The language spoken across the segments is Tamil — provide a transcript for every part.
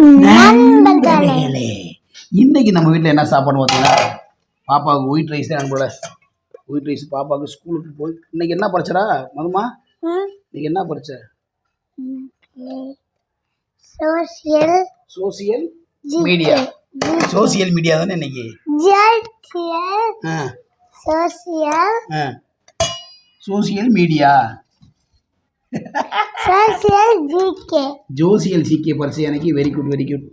நண்பர்களே, இன்னைக்கு நம்ம வீட்டில் என்ன சாப்பாடு பார்த்தீங்கன்னா, பாப்பாவுக்கு ஒயிட் ரைஸ் தான் அனுப்பல. ஒயிட் ரைஸ் பாப்பாவுக்கு ஸ்கூலுக்கு போய் இன்னைக்கு என்ன படிச்சடா மதுமா? இன்னைக்கு என்ன படிச்ச? Social media. சோசியல் மீடியா தானே இன்னைக்கு. சோசியல் மீடியா, ஜோசியல் ஜிகே பரிசு எனக்கு. Very good very good.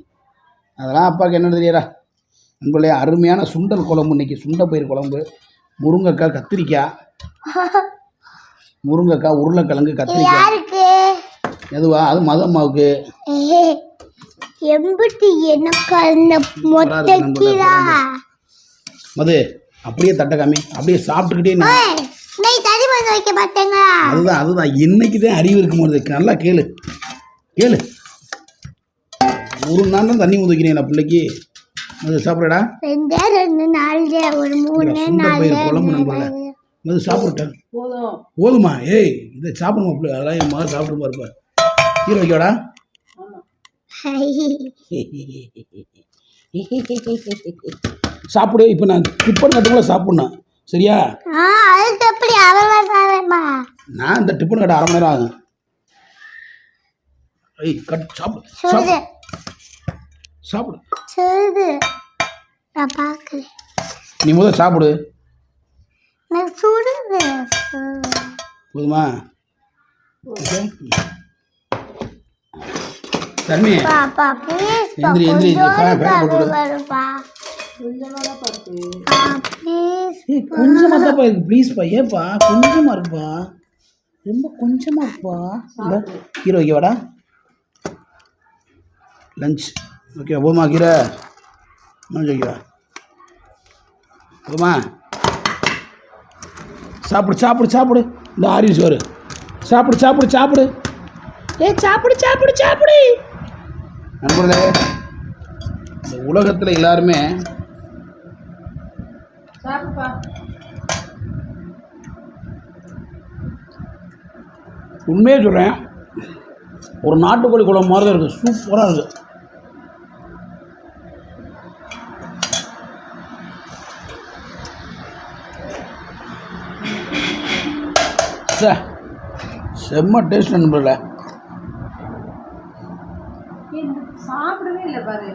அதெல்லாம் அப்பாவுக்கு என்ன தெரியாதா நண்பர்களே. அருமையான சுண்டல் குழம்பு இன்னைக்கு. சுண்டைப்பயிர் குழம்பு, முருங்கைக்காய், கத்திரிக்காய், முருங்கைக்காய், உருளைக்கிழங்கு, கத்திரிக்காய். எதுவா? அது மதம்மாவுக்கு. மது அப்படியே தட்டை காமி, அப்படியே சாப்பிட்டுக்கிட்டே. அதுதான் இன்னைக்கு தான் அறிவு இருக்கும் போது. நல்லா கேளு கேளு. ஒரு நாள் தான் தண்ணி ஊற்றிக்கிறீங்களா பிள்ளைக்கு? அது சாப்பிடடா. குழம்பு நண்பர்கள அது சாப்பிட்டேன். போதுமா? ஏய் இதை சாப்பிடுமா பிள்ளை? அதெல்லாம் என் மகன் சாப்பிடுமா இருப்பா. கீரை வைக்கடா. சாப்பிடு. இப்போ நான் டிஃபன் கட்டுக்குள்ள சாப்பிட்ணும் சரியா? நான் இந்த டிஃபன் கட்ட 1/2 மணி நேரம் ஆகும். ஐய் கட் சாப்பிடு சாப்பிடு. நீ முதல் சாப்பிடு. போதுமா? தர்மி எந்திரி எந்திரி. கொஞ்சமா தான்ப்பா இருக்கு. ப்ளீஸ்ப்பா. ஏப்பா கொஞ்சமா இருக்குப்பா, ரொம்ப கொஞ்சமா இருக்குப்பா. கீரை வைக்கவாடா. Lunch okay. போதுமா? கீரை லஞ்ச் வைக்கவா? போதுமா? சாப்பிடு சாப்பிடு சாப்பிடு. இந்த ஆரி சோறு சாப்பிடு சாப்பிடு சாப்பிடு. ஏ சாப்பிடு சாப்பிடு சாப்பிடு. நண்பர்களே, இந்த உலகத்தில் எல்லாருமே உண்மையே சொல்கிறேன், ஒரு நாட்டுக்கோழி குழம்பு மாதிரி தான் இருக்குது. சூப்பராக இருக்குது. செம்ம டேஸ்ட் நண்பர்களே. சாப்பிடவே இல்லை பாரு.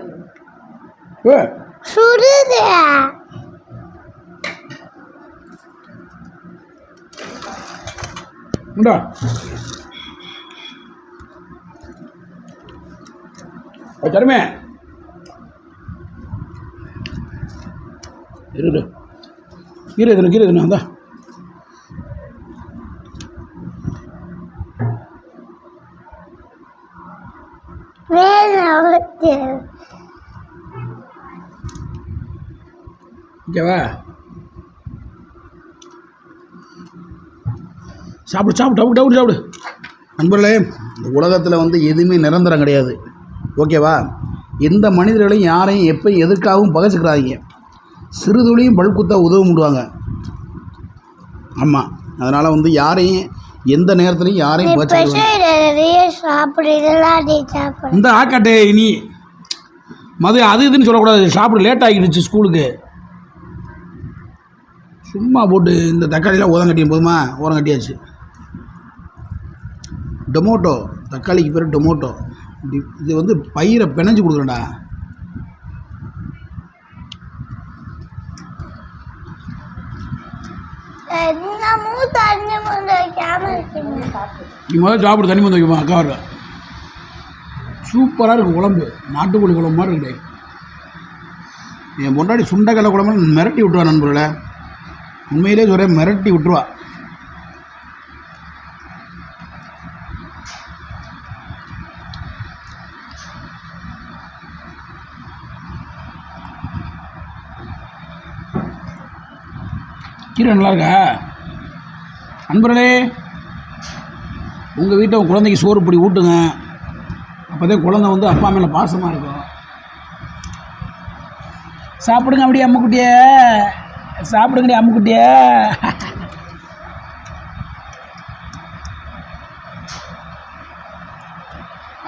உண்டா? தருமே இரு. கீரை எதுனா அதான். ஓகேவா? சாப்பிடு சாப்பிடு டவுட் டவுட் சாப்பிடு. நண்பர்களே, இந்த உலகத்தில் வந்து எதுவுமே நிரந்தரம் கிடையாது. ஓகேவா? எந்த மனிதர்களையும் யாரையும் எப்போ எதற்காகவும் பகைச்சிக்கிறாதீங்க. சிறுதுளியும் பல்குத்தா உதவ முடிவாங்க. ஆமாம், அதனால் வந்து யாரையும் எந்த நேரத்துலையும் யாரையும் இந்த ஆக்காட்டே நீ மது அது இதுன்னு சொல்லக்கூடாது. சாப்பிடு. லேட் ஆகிடுச்சு ஸ்கூலுக்கு. சும்மா போட்டு இந்த தக்காளிலாம் ஓரம் கட்டியும். போதுமா? ஓரம் கட்டியாச்சு. டொமோட்டோ, தக்காளிக்கு பேர் டொமோட்டோ. இது வந்து பயிரை பிணைஞ்சு கொடுக்குறேன்டா. நீ முதல்ல சாப்பிடு. தண்ணி வந்து வைக்குமா? அக்கா வர சூப்பராக இருக்குது குழம்பு. நாட்டுக்கோழி குழம்பு மாதிரி இருக்குது. என் பொண்டாடி சுண்டைக்கடலை குழம்பு மிரட்டி விட்டுருவா நண்பர்களே. உண்மையிலே சொல்கிறேன், மிரட்டி விட்டுருவா. கீரை நல்லா இருக்கா? நண்பர்களே, உங்கள் வீட்டை உங்கள் குழந்தைக்கு சோறு பிடி ஊட்டுங்க. அப்போ தான் குழந்தை வந்து அப்பா மேலே பாசமாக இருக்கும். சாப்பிடுங்க அப்படியே அம்முக்குட்டியே. சாப்பிடுங்கடி அம்முக்குட்டியே.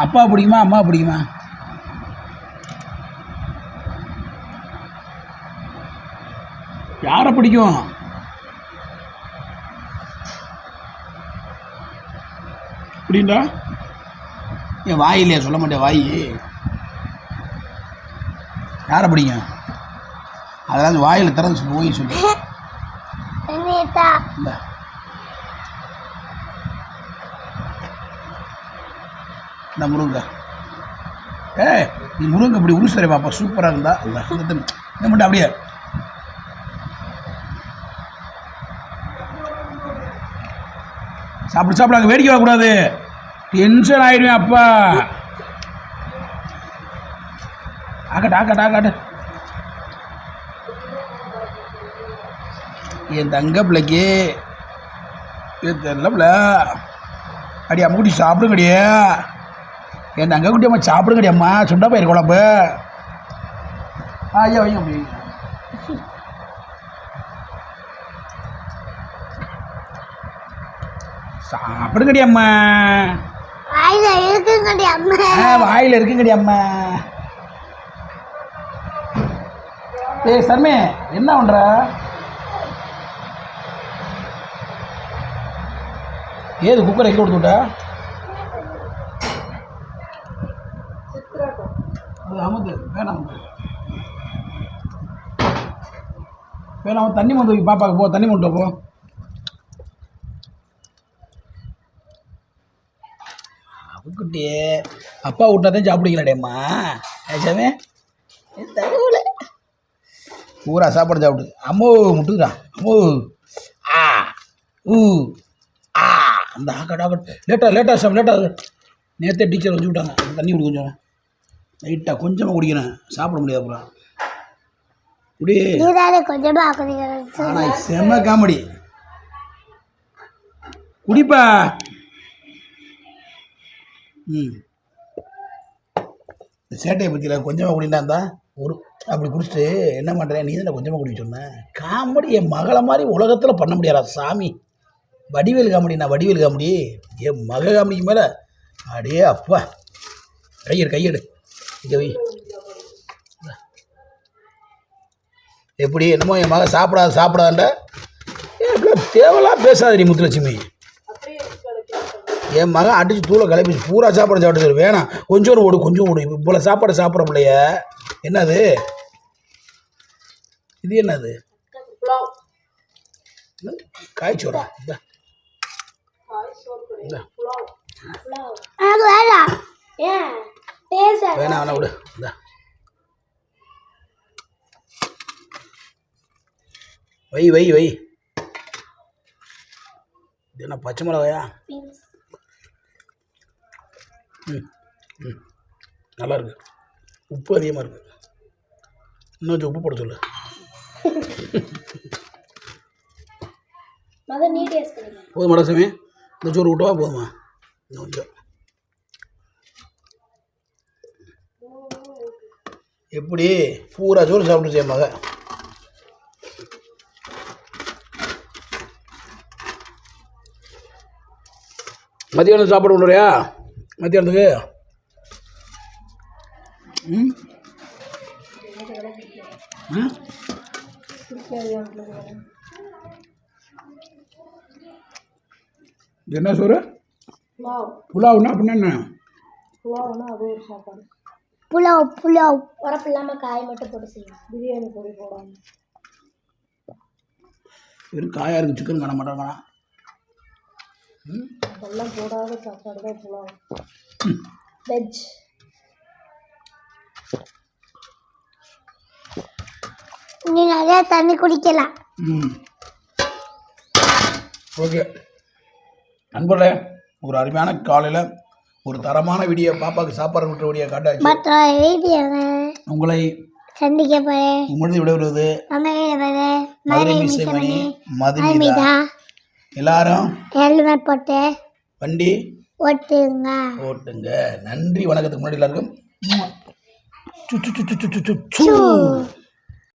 அப்பா பிடிக்குமா அம்மா பிடிக்குமா? யாரை பிடிக்கும்? அப்படின்டா என் வாய் இல்லையா? சொல்ல மாட்டேன் வாய். யாரை பிடிக்கும்? அதெல்லாம் வாயில் திறந்து சொல்லு, போய் சொல்லு. இந்த இந்த முருங்கை. நீ முருங்கை அப்படி உருசரை பாப்பா, சூப்பராக இருந்தா. இந்த மட்டும் அப்படியே சாப்பிடு சாப்பிடு. அங்கே வேடிக்கை வரக்கூடாது, டென்ஷன் ஆயிடுவேன் அப்பா. ஆக்கட்டு ஆக்கட்டு ஆக்கட்டு. என் தங்க பிள்ளைக்கு தெரியல அடி அம்மா குட்டி சாப்பிடுங்கடியே. என் தங்க குட்டி அம்மா சாப்பிடுங்கடி அம்மா. சுண்டா பயிர் குழம்பு. ஐயா வைங்க அப்படி. சாப்பிடுங்கடி அம்மா. வாயில் இருக்குங்கடி அம்மா. ஏய் சர்மே, என்ன பண்ற? ஏது குக்கரை எங்கே கொடுத்து விட்டா? அது அமுது வேணாம் வேணாம். தண்ணி மொண்டு வைக்க பாப்பாக்கு. போ தண்ணி மொண்டு போ. குட்டியே அப்பா விட்டாதான் சாப்பிடுங்களாடேம்மா. ஏசாமே தகவல பூரா சாப்பாடு சாப்பிடுது. அம்மோ முட்டுக்குறா. அம்மோ ஆ ஊ ஆ. அந்த ஆக்கட் லேட்டாக சாப்பிடு. லேட்டாக நேற்றே டீச்சர் வச்சு விட்டாங்க. தண்ணி குடி கொஞ்சம் லைட்டாக கொஞ்சமாக குடிக்கிறேன். சாப்பிட முடியாது அப்புறம். குடி. ஆனால் செம்ம காமெடி. குடிப்பா. இந்த சேட்டையை பற்றியில் கொஞ்சமாக குடினா இருந்தால் ஒரு அப்படி குடிச்சிட்டு என்ன பண்ணுறேன்? நீ தான் கொஞ்சமாக குடிக்க சொன்னேன். காமெடி என் மகளை மாதிரி உலகத்தில் பண்ண முடியாதா சாமி. வடிவேல் காமெடி. நான் வடிவேல் காமெடி. என் மக காமெடிக்கு மேலே அடே அப்பா. கையெடு இங்கே வை. எப்படி என்னமோ என் மக சாப்பிடாதாண்ட தேவலாம் பேசாதடி முத்துலட்சுமி. என் மகன் அடித்து தூளை கிளப்பி பூரா சாப்பாடு சாப்பிட்டு வேணாம். கொஞ்சம் ஓடு கொஞ்சம் ஓடு. இவ்வளோ சாப்பாடு சாப்பிட்ற பிள்ளைய. என்னது இது? என்னது காய்ச்சோரா? வேணாம் வேணா விடு. வை வை வை. இது என்ன பச்சை மிளகாயா? நல்லா இருக்கு. உப்பு அதிகமாக இருக்கு. இன்னும் உப்பு போட சொல்லு. போதுமாடா சாமி? இந்த சோறு விட்டவா போதுமா? இன்னும் கொஞ்சம். எப்படி பூரா சோறு சாப்பிட்டு என் மக. மத்தியானம் சாப்பாடு கொண்டுறியா? மத்தியானத்துக்கு என்ன சோறு? புலாவுன்னா அப்படின்னா என்ன? புலாவுன்னா அது ஒரு சாப்பாடு. புலாவ் உரப்பு இல்லாமல் காய் மட்டும் போட்டு செய்யணும். பிரியாணி பொடி போடாமல் வெறும் காயாக இருக்குது. சிக்கன் காண மாட்டாங்க. அதெல்லாம் போடாத சாப்பாடு தான் புலாவ். வெஜ். நீ நிறையா தண்ணி குடிக்கலாம். ஓகே நண்பர்களே, ஒரு அருமையான காலையில் ஒரு தரமான வீடியோ பாப்பாவுக்கு சாப்பாடு விட்டுற வீடியோ காட்டாச்சு. மற்ற வீடியோ உங்களை சந்திக்க போகிறேன். உங்களது விடைபெறுவது மதுமிதா. எல்லாரும் ஹெல்மெட் போட்டு வண்டி ஓட்டுங்க. நன்றி. வணக்கத்துக்கு முன்னாடி எல்லாருக்கும்